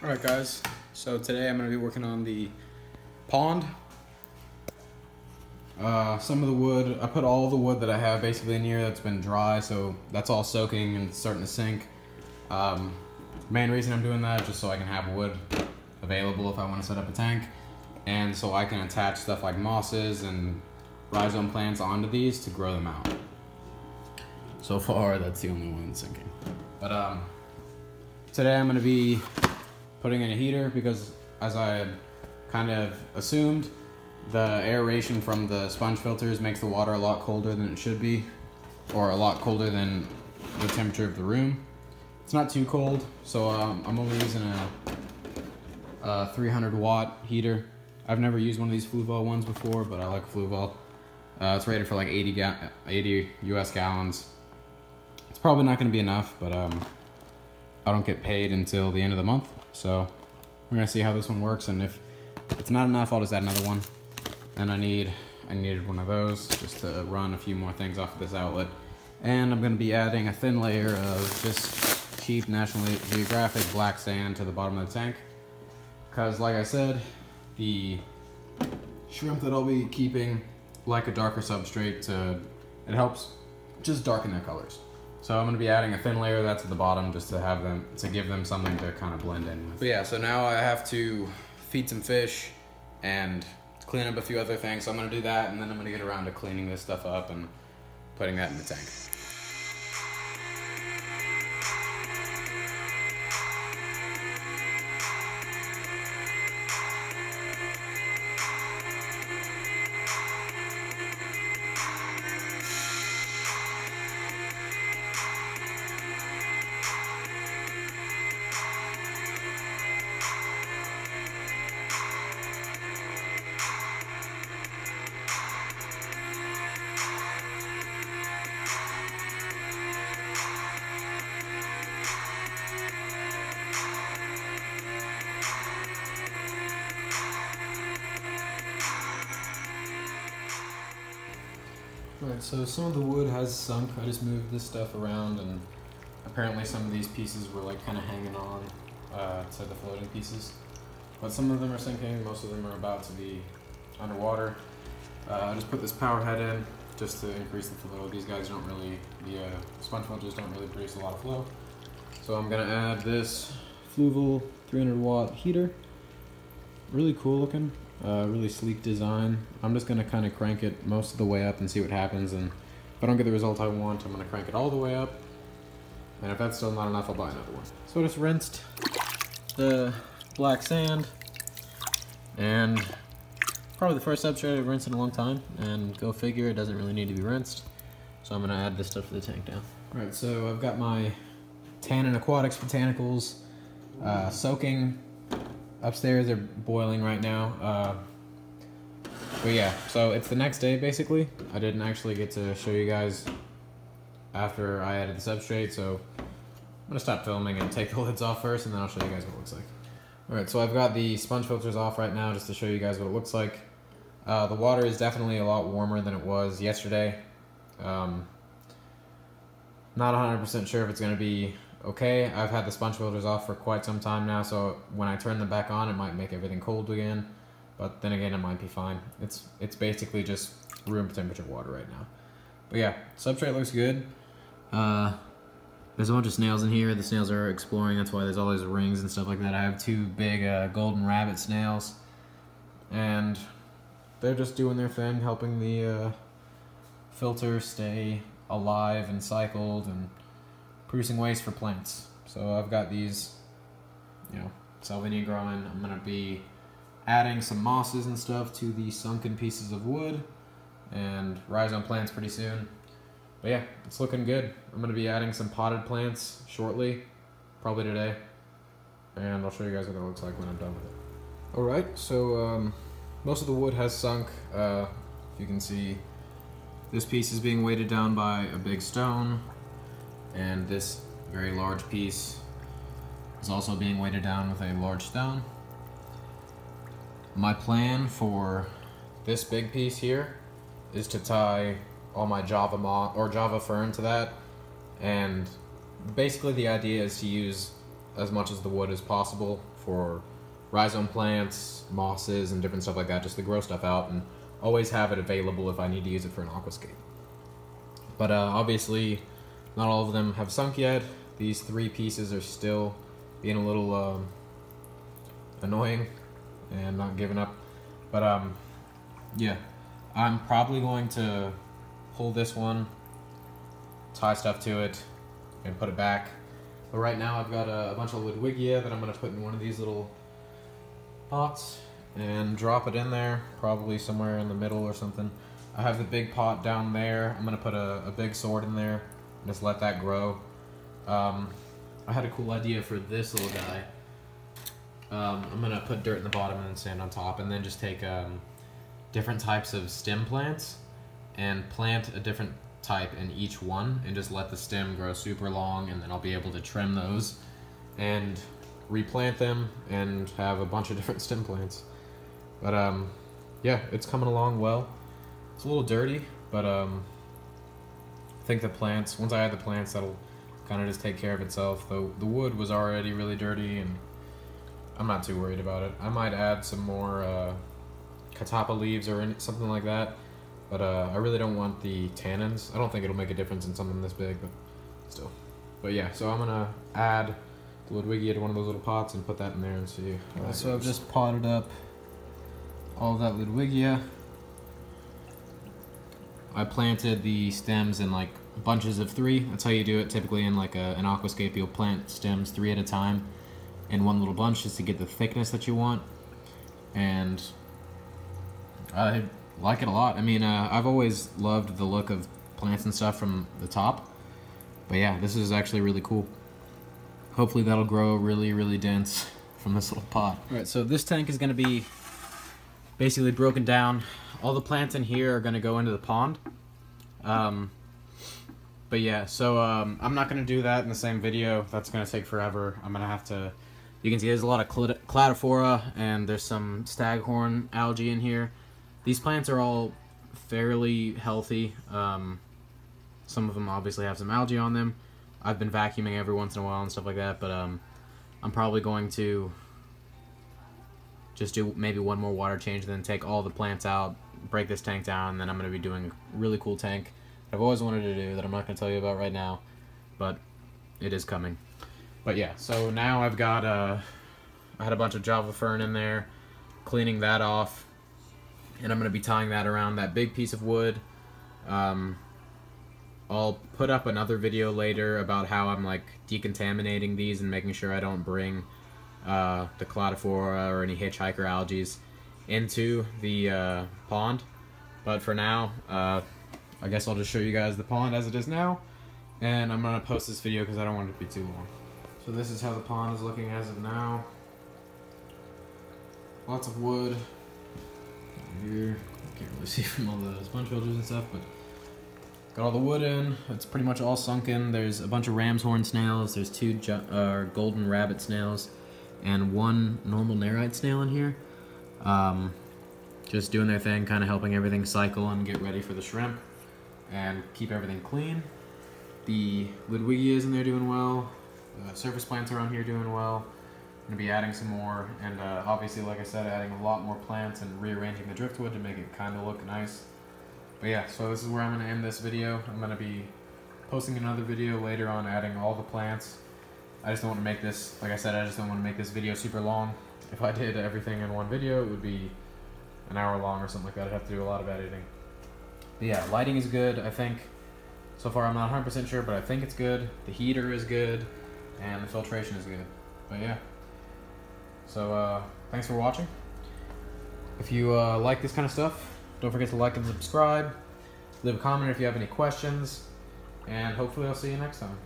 Alright guys, so today I'm going to be working on the pond. Some of the wood, I put all the wood that I have basically in here that's been dry, so that's all soaking and starting to sink. Main reason I'm doing that is just so I can have wood available if I want to set up a tank, and so I can attach stuff like mosses and rhizome plants onto these to grow them out. So far that's the only one that's sinking. But today I'm going to be putting in a heater because, as I had kind of assumed, the aeration from the sponge filters makes the water a lot colder than it should be, or a lot colder than the temperature of the room. It's not too cold, so I'm only using a 300 watt heater. I've never used one of these Fluval ones before, but I like Fluval. It's rated for like 80 US gallons. It's probably not going to be enough, but I don't get paid until the end of the month. So we're gonna see how this one works, and if it's not enough, I'll just add another one. And I needed one of those just to run a few more things off of this outlet. And I'm gonna be adding a thin layer of just cheap National Geographic black sand to the bottom of the tank. Because like I said, the shrimp that I'll be keeping like a darker substrate it helps just darken their colors. So I'm going to be adding a thin layer of that to the bottom just to give them something to kind of blend in with. But yeah, so now I have to feed some fish and clean up a few other things. So I'm going to do that, and then I'm going to get around to cleaning this stuff up and putting that in the tank. Right, so some of the wood has sunk. I just moved this stuff around, and apparently some of these pieces were like kind of hanging on to the floating pieces. But some of them are sinking, most of them are about to be underwater. I just put this power head in just to increase the flow. These guys don't really, the sponge filters don't really produce a lot of flow. So I'm gonna add this Fluval 300 watt heater. Really cool looking. Really sleek design. I'm just gonna kind of crank it most of the way up and see what happens, and if I don't get the result I want, I'm gonna crank it all the way up, and if that's still not enough, I'll buy another one. So I just rinsed the black sand, and probably the first substrate I've rinsed in a long time, and go figure, it doesn't really need to be rinsed. So I'm gonna add this stuff to the tank now. Alright, so I've got my Tannin Aquatics botanicals soaking upstairs. They're boiling right now. But yeah, so it's the next day basically. I didn't actually get to show you guys after I added the substrate, so I'm gonna stop filming and take the lids off first, and then I'll show you guys what it looks like. Alright, so I've got the sponge filters off right now just to show you guys what it looks like. The water is definitely a lot warmer than it was yesterday. Not 100% sure if it's gonna be okay. I've had the sponge filters off for quite some time now, so when I turn them back on, it might make everything cold again, but then again, it might be fine. It's basically just room temperature water right now. But yeah, substrate looks good. There's a bunch of snails in here. The snails are exploring, that's why there's all those rings and stuff like that. I have two big golden rabbit snails, and they're just doing their thing, helping the filter stay alive and cycled and producing waste for plants. So I've got these, Salvinia growing. I'm gonna be adding some mosses and stuff to the sunken pieces of wood and rhizome plants pretty soon. But yeah, it's looking good. I'm gonna be adding some potted plants shortly, probably today, and I'll show you guys what it looks like when I'm done with it. Alright, so most of the wood has sunk. If you can see, this piece is being weighted down by a big stone, and this very large piece is also being weighted down with a large stone. My plan for this big piece here is to tie all my Java moss or Java fern to that, and basically the idea is to use as much as the wood as possible for rhizome plants, mosses, and different stuff like that, just to grow stuff out, and always have it available if I need to use it for an aquascape. But obviously, not all of them have sunk yet. These 3 pieces are still being a little annoying and not giving up. But yeah, I'm probably going to pull this one, tie stuff to it, and put it back. But right now I've got a bunch of Ludwigia that I'm going to put in one of these little pots and drop it in there, probably somewhere in the middle or something. I have the big pot down there. I'm going to put a big sword in there and just let that grow. I had a cool idea for this little guy. I'm going to put dirt in the bottom and then sand on top, and then just take different types of stem plants and plant a different type in each one, and just let the stem grow super long, and then I'll be able to trim those and replant them and have a bunch of different stem plants. But yeah, it's coming along well. It's a little dirty, but I think the plants, once I add the plants, that'll kind of just take care of itself. Though the wood was already really dirty, and I'm not too worried about it. I might add some more catappa leaves or something like that, but I really don't want the tannins. I don't think it'll make a difference in something this big, but still. But yeah, so I'm gonna add the Ludwigia to one of those little pots and put that in there and see. So I've just potted up all of that Ludwigia. I planted the stems in like bunches of 3. That's how you do it typically in like an aquascape. You'll plant stems 3 at a time in one little bunch just to get the thickness that you want. And I like it a lot. I mean, I've always loved the look of plants and stuff from the top. But yeah, this is actually really cool. Hopefully that'll grow really, really dense from this little pot. Alright, so this tank is going to be basically broken down. All the plants in here are going to go into the pond. But yeah, so I'm not going to do that in the same video. That's going to take forever. I'm going to have to... You can see there's a lot of cladophora, and there's some staghorn algae in here. These plants are all fairly healthy. Some of them obviously have some algae on them. I've been vacuuming every once in a while and stuff like that, but I'm probably going to just do maybe one more water change, then take all the plants out, break this tank down, and then I'm going to be doing a really cool tank that I've always wanted to do that I'm not going to tell you about right now, but it is coming. But yeah, so now I've got I had a bunch of Java fern in there, cleaning that off, and I'm going to be tying that around that big piece of wood. I'll put up another video later about how I'm like decontaminating these and making sure I don't bring the cladophora or any hitchhiker algae into the pond. But for now, I guess I'll just show you guys the pond as it is now, and I'm going to post this video because I don't want it to be too long. So this is how the pond is looking as of now. Lots of wood here. I can't really see from all the sponge filters and stuff, but got all the wood in. It's pretty much all sunken. There's a bunch of ram's horn snails. There's 2 golden rabbit snails and 1 normal nerite snail in here. Just doing their thing, kind of helping everything cycle and get ready for the shrimp and keep everything clean. The Ludwigia is in there doing well. The surface plants around here doing well. I'm going to be adding some more, and obviously, like I said, adding a lot more plants and rearranging the driftwood to make it kind of look nice. But yeah, so this is where I'm going to end this video. I'm going to be posting another video later on adding all the plants. I just don't want to make this, like I said, I just don't want to make this video super long. If I did everything in one video, it would be an hour long or something like that. I'd have to do a lot of editing. But yeah, lighting is good, I think. So far I'm not 100% sure, but I think it's good. The heater is good, and the filtration is good. But yeah. So thanks for watching. If you like this kind of stuff, don't forget to like and subscribe. Leave a comment if you have any questions, and hopefully I'll see you next time.